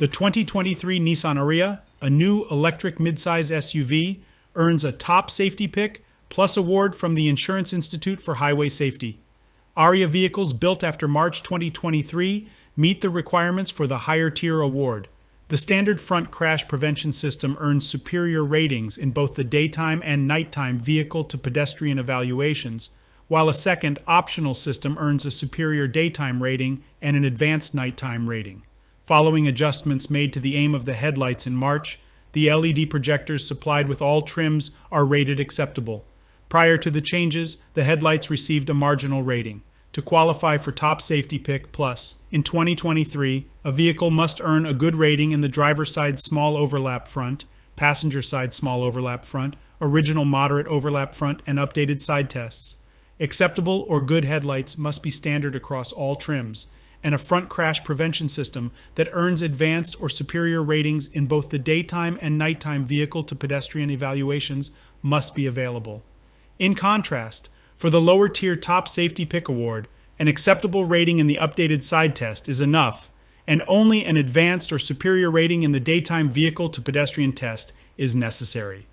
The 2023 Nissan Ariya, a new electric midsize SUV, earns a top safety pick plus award from the Insurance Institute for Highway Safety. Ariya vehicles built after March 2023 meet the requirements for the higher tier award. The standard front crash prevention system earns superior ratings in both the daytime and nighttime vehicle-to-pedestrian evaluations, while a second optional system earns a superior daytime rating and an advanced nighttime rating. Following adjustments made to the aim of the headlights in March, the LED projectors supplied with all trims are rated acceptable. Prior to the changes, the headlights received a marginal rating. To qualify for Top Safety Pick Plus, in 2023, a vehicle must earn a good rating in the driver's side small overlap front, passenger side small overlap front, original moderate overlap front, and updated side tests. Acceptable or good headlights must be standard across all trims, and a front crash prevention system that earns advanced or superior ratings in both the daytime and nighttime vehicle-to-pedestrian evaluations must be available. In contrast, for the lower tier Top Safety Pick Award, an acceptable rating in the updated side test is enough, and only an advanced or superior rating in the daytime vehicle-to-pedestrian test is necessary.